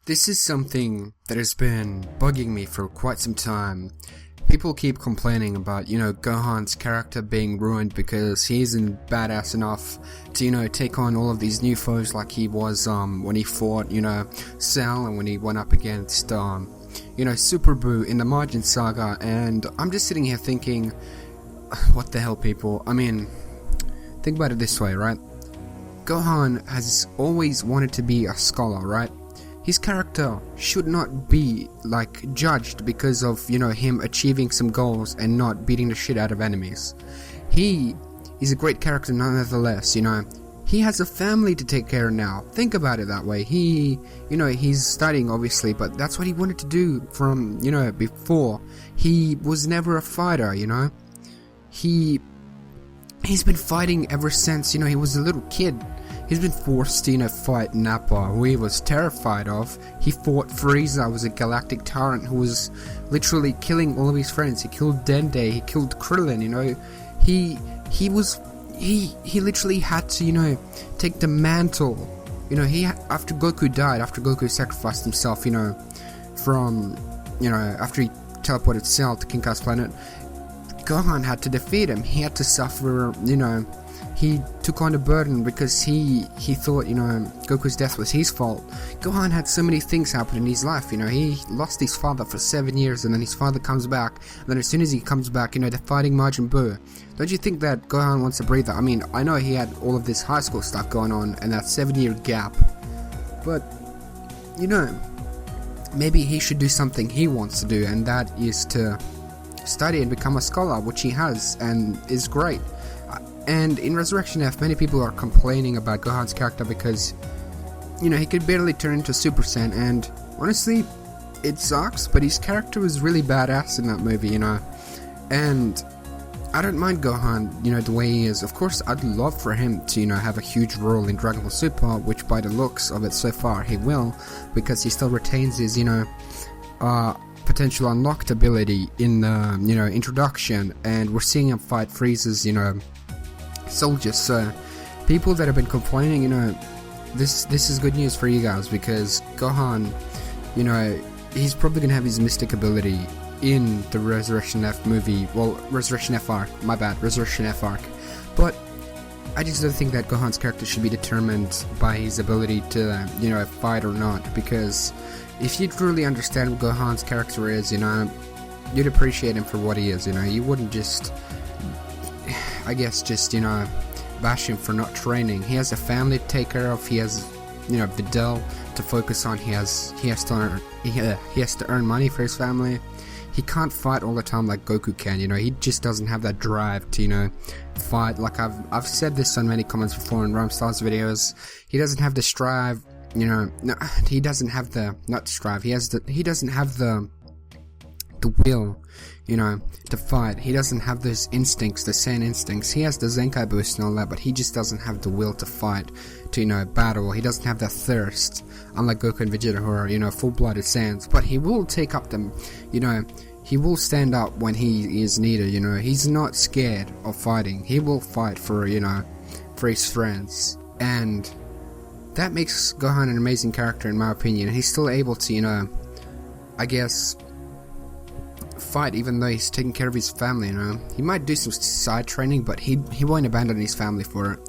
This is something that has been bugging me for quite some time. People keep complaining about, Gohan's character being ruined because he isn't badass enough to, take on all of these new foes like he was, when he fought, Cell, and when he went up against, Super Buu in the Margin Saga. And I'm just sitting here thinking, what the hell, people? I mean, think about it this way, right? Gohan has always wanted to be a scholar, right? His character should not be, judged because of, him achieving some goals and not beating the shit out of enemies. He is a great character nonetheless, He has a family to take care of now. Think about it that way. He's studying, obviously, but that's what he wanted to do from, before. He was never a fighter, He's been fighting ever since, he was a little kid. He's been forced to, fight Nappa, who he was terrified of. He fought Frieza, who was a galactic tyrant who was literally killing all of his friends. He killed Dende, he killed Krillin, He literally had to, take the mantle. After Goku died, after Goku sacrificed himself, from, after he teleported Cell to King Kai's planet, Gohan had to defeat him. He had to suffer, he took on the burden because he thought, Goku's death was his fault. Gohan had so many things happen in his life, he lost his father for 7 years, and then his father comes back, and then as soon as he comes back, they're fighting Majin Buu. Don't you think that Gohan wants a breather? I mean, I know he had all of this high school stuff going on, and that 7-year gap, but, maybe he should do something he wants to do, and that is to study and become a scholar, which he has, and is great. And in Resurrection F, many people are complaining about Gohan's character because, he could barely turn into Super Saiyan, and honestly, it sucks, but his character was really badass in that movie, and I don't mind Gohan, the way he is. Of course, I'd love for him to, have a huge role in Dragonball Super, which by the looks of it so far, he will, because he still retains his, potential unlocked ability in the, introduction, and we're seeing him fight Frieza's, soldiers. So people that have been complaining, this is good news for you guys, because Gohan, he's probably gonna have his mystic ability in the Resurrection F movie. Well, Resurrection F arc, my bad, Resurrection F arc. But I just don't think that Gohan's character should be determined by his ability to, fight or not, because if you truly understand what Gohan's character is, you'd appreciate him for what he is, you wouldn't just, bash him for not training. He has a family to take care of, he has, Videl to focus on, he has to earn money for his family. He can't fight all the time like Goku can, he just doesn't have that drive to, fight. Like I've said this on many comments before in Ramstar's videos, he doesn't have the strive, no, he doesn't have the, not strive, he doesn't have the will, to fight. He doesn't have those instincts, the Saiyan instincts. He has the Zenkai boost and all that, but he just doesn't have the will to fight, to, battle. He doesn't have that thirst, unlike Goku and Vegeta, who are, full-blooded Saiyans. But he will take up them, he will stand up when he is needed, He's not scared of fighting. He will fight for, for his friends. And that makes Gohan an amazing character, in my opinion. He's still able to, fight even though he's taking care of his family, He might do some side training, but he won't abandon his family for it.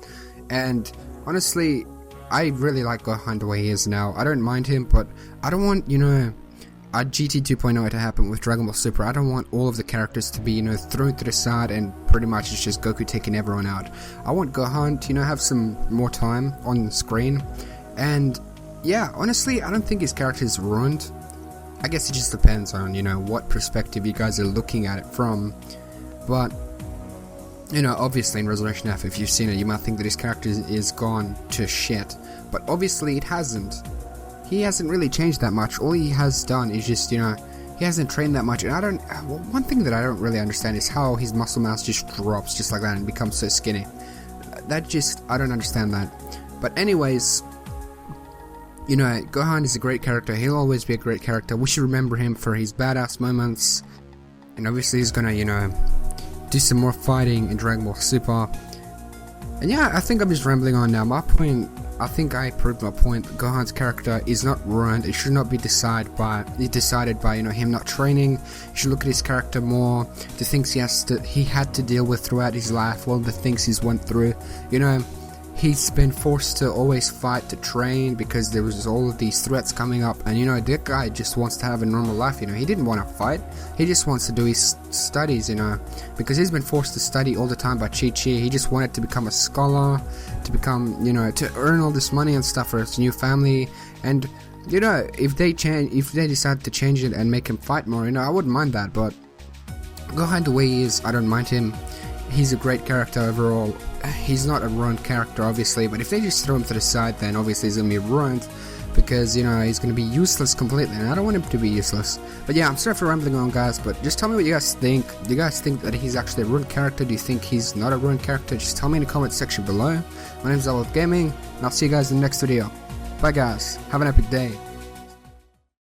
And honestly, I really like Gohan the way he is now. I don't mind him, but I don't want, a GT 2.0 to happen with Dragon Ball Super. I don't want all of the characters to be, thrown to the side and pretty much it's just Goku taking everyone out. I want Gohan to, have some more time on the screen. And yeah, honestly, I don't think his character is ruined. I guess it just depends on, what perspective you guys are looking at it from. But, obviously in Resurrection F, if you've seen it, you might think that his character is gone to shit. But obviously it hasn't. He hasn't really changed that much. All he has done is just, he hasn't trained that much. And one thing that I don't really understand is how his muscle mass just drops just like that and becomes so skinny. I don't understand that. But anyways, Gohan is a great character. He'll always be a great character. We should remember him for his badass moments. And obviously he's gonna, do some more fighting in Dragon Ball Super. And yeah, I think I'm just rambling on now. My point I think I proved my point. Gohan's character is not ruined. It should not be decided by him not training. You should look at his character more, the things he had to deal with throughout his life, all the things he's went through. He's been forced to always fight, to train, because there was all of these threats coming up, and that guy just wants to have a normal life. He didn't want to fight, he just wants to do his studies, because he's been forced to study all the time by Chi-Chi. He just wanted to become a scholar, to become, to earn all this money and stuff for his new family. And if they decide to change it and make him fight more, I wouldn't mind that. But Gohan the way he is, I don't mind him. He's a great character overall. He's not a ruined character, obviously, but if they just throw him to the side, then obviously he's gonna be ruined, because he's gonna be useless completely, and I don't want him to be useless. But yeah, I'm sorry for rambling on, guys, but just tell me what you guys think. Do you guys think that he's actually a ruined character? Do you think he's not a ruined character? Just tell me in the comment section below. My name is Gaming, and I'll see you guys in the next video. Bye guys, have an epic day.